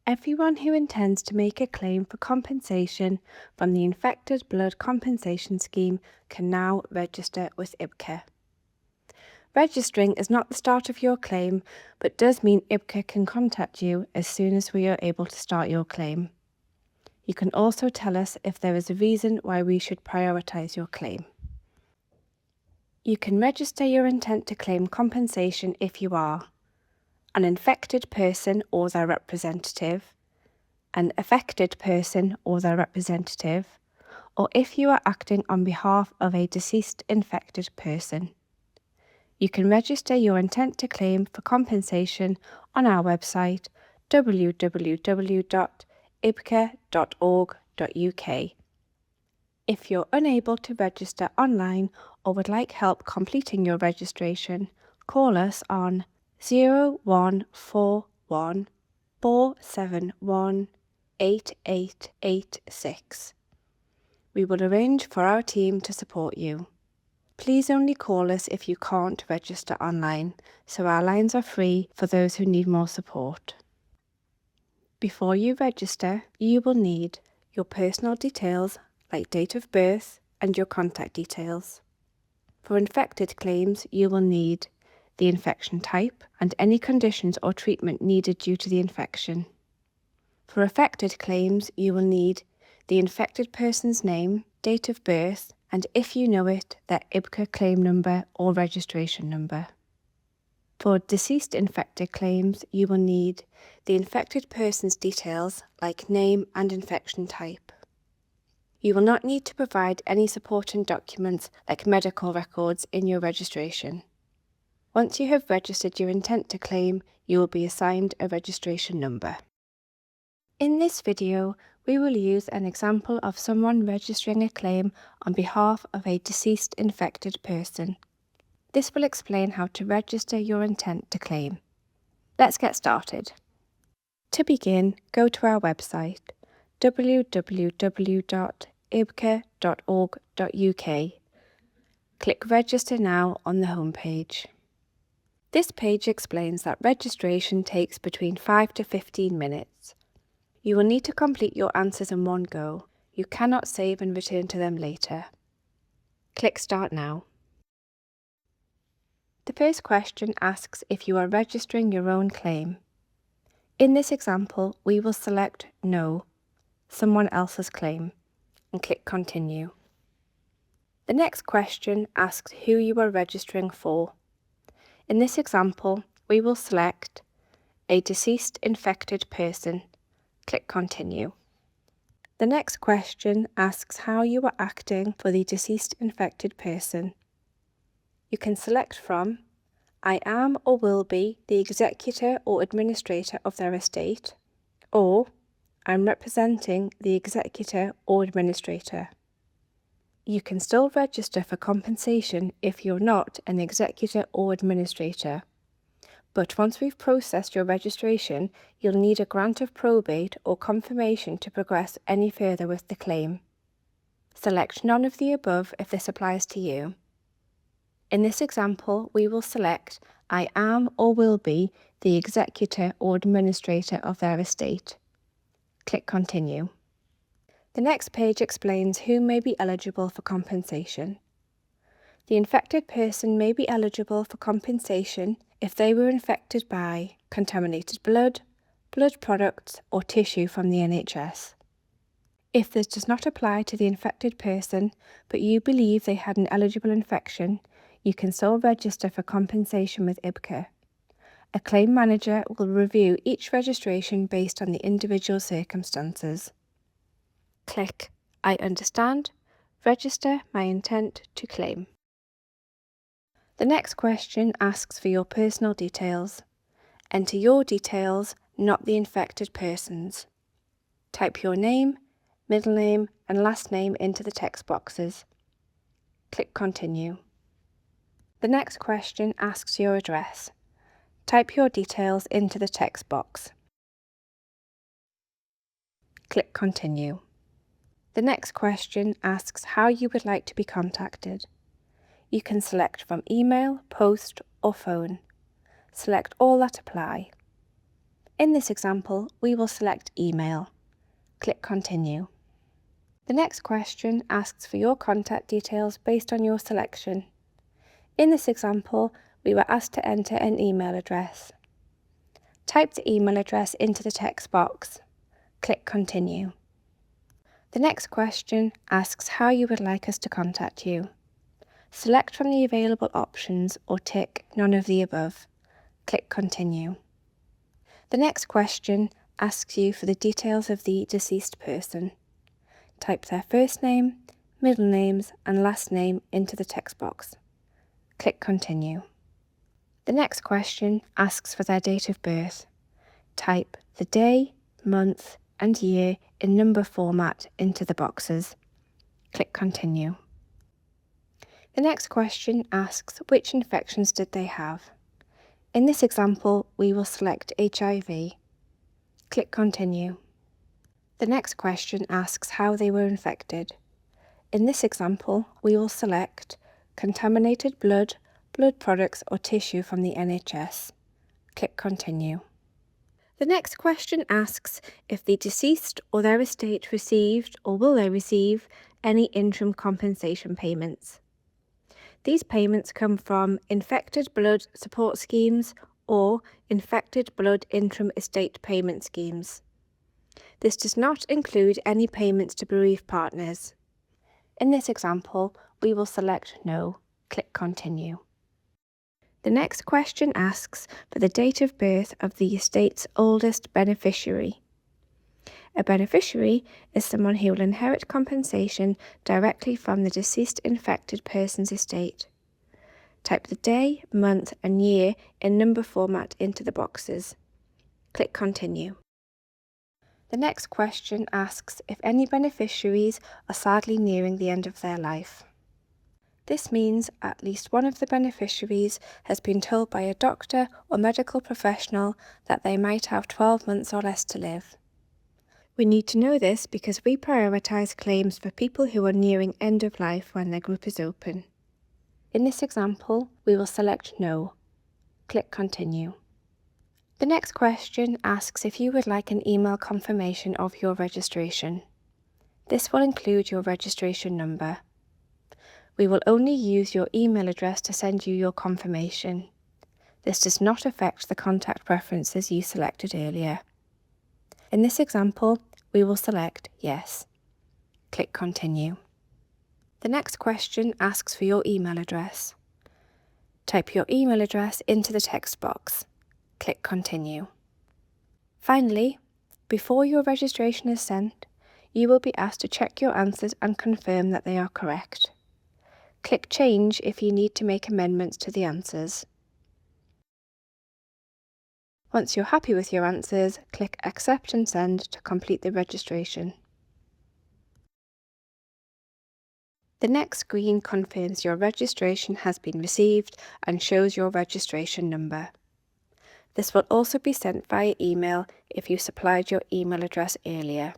Everyone who intends to make a claim for compensation from the Infected Blood Compensation Scheme can now register with IBCA. Registering is not the start of your claim, but does mean IBCA can contact you as soon as we are able to start your claim. You can also tell us if there is a reason why we should prioritise your claim. You can register your intent to claim compensation if you are an infected person or their representative, an affected person or their representative, or if you are acting on behalf of a deceased infected person. You can register your intent to claim for compensation on our website www.ibca.org.uk. If you're unable to register online or would like help completing your registration, call us on 0141 471 8886. We will arrange for our team to support you. Please only call us if you can't register online, so our lines are free for those who need more support. Before you register, you will need your personal details like date of birth and your contact details. For infected claims, you will need the infection type and any conditions or treatment needed due to the infection. For affected claims, you will need the infected person's name, date of birth, and if you know it, their IBCA claim number or registration number. For deceased infected claims, you will need the infected person's details like name and infection type. You will not need to provide any supporting documents like medical records in your registration. Once you have registered your intent to claim, you will be assigned a registration number. In this video, we will use an example of someone registering a claim on behalf of a deceased infected person. This will explain how to register your intent to claim. Let's get started. To begin, go to our website www.ibca.org.uk. Click Register Now on the homepage. This page explains that registration takes between 5 to 15 minutes. You will need to complete your answers in one go. You cannot save and return to them later. Click Start Now. The first question asks if you are registering your own claim. In this example, we will select No, someone else's claim, and click Continue. The next question asks who you are registering for. In this example, we will select a deceased infected person. Click Continue. The next question asks how you are acting for the deceased infected person. You can select from I am or will be the executor or administrator of their estate, or I'm representing the executor or administrator. You can still register for compensation if you're not an executor or administrator. But once we've processed your registration, you'll need a grant of probate or confirmation to progress any further with the claim. Select none of the above if this applies to you. In this example, we will select I am or will be the executor or administrator of their estate. Click Continue. The next page explains who may be eligible for compensation. The infected person may be eligible for compensation if they were infected by contaminated blood, blood products, or tissue from the NHS. If this does not apply to the infected person, but you believe they had an eligible infection, you can still register for compensation with IBCA. A claim manager will review each registration based on the individual circumstances. Click I understand, register my intent to claim. The next question asks for your personal details. Enter your details, not the infected person's. Type your name, middle name, and last name into the text boxes. Click Continue. The next question asks your address. Type your details into the text box. Click Continue. The next question asks how you would like to be contacted. You can select from email, post, or phone. Select all that apply. In this example, we will select email. Click Continue. The next question asks for your contact details based on your selection. In this example, we were asked to enter an email address. Type the email address into the text box. Click Continue. The next question asks how you would like us to contact you. Select from the available options or tick None of the above. Click Continue. The next question asks you for the details of the deceased person. Type their first name, middle names and last name into the text box. Click Continue. The next question asks for their date of birth. Type the day, month and year in number format into the boxes. Click Continue. The next question asks which infections did they have. In this example, we will select HIV. Click Continue. The next question asks how they were infected. In this example, we will select contaminated blood, blood products or tissue from the NHS. Click Continue. The next question asks if the deceased or their estate received or will they receive any interim compensation payments. These payments come from infected blood support schemes or infected blood interim estate payment schemes. This does not include any payments to bereaved partners. In this example, we will select No. Click Continue. The next question asks for the date of birth of the estate's oldest beneficiary. A beneficiary is someone who will inherit compensation directly from the deceased infected person's estate. Type the day, month and year in number format into the boxes. Click Continue. The next question asks if any beneficiaries are sadly nearing the end of their life. This means at least one of the beneficiaries has been told by a doctor or medical professional that they might have 12 months or less to live. We need to know this because we prioritise claims for people who are nearing end of life when their group is open. In this example, we will select No. Click Continue. The next question asks if you would like an email confirmation of your registration. This will include your registration number. We will only use your email address to send you your confirmation. This does not affect the contact preferences you selected earlier. In this example, we will select Yes. Click Continue. The next question asks for your email address. Type your email address into the text box. Click Continue. Finally, before your registration is sent, you will be asked to check your answers and confirm that they are correct. Click Change if you need to make amendments to the answers. Once you're happy with your answers, click Accept and Send to complete the registration. The next screen confirms your registration has been received and shows your registration number. This will also be sent via email if you supplied your email address earlier.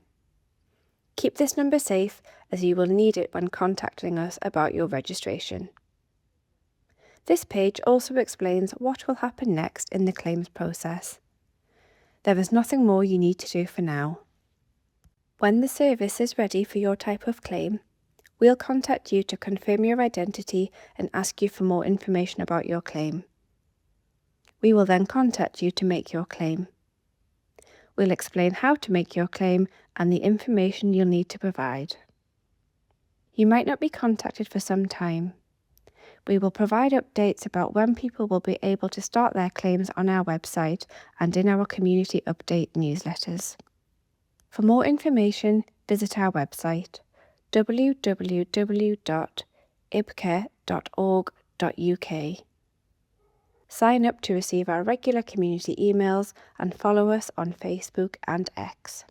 Keep this number safe as you will need it when contacting us about your registration. This page also explains what will happen next in the claims process. There is nothing more you need to do for now. When the service is ready for your type of claim, we'll contact you to confirm your identity and ask you for more information about your claim. We will then contact you to make your claim. We'll explain how to make your claim and the information you'll need to provide. You might not be contacted for some time. We will provide updates about when people will be able to start their claims on our website and in our community update newsletters. For more information, visit our website www.ibca.org.uk. Sign up to receive our regular community emails and follow us on Facebook and X.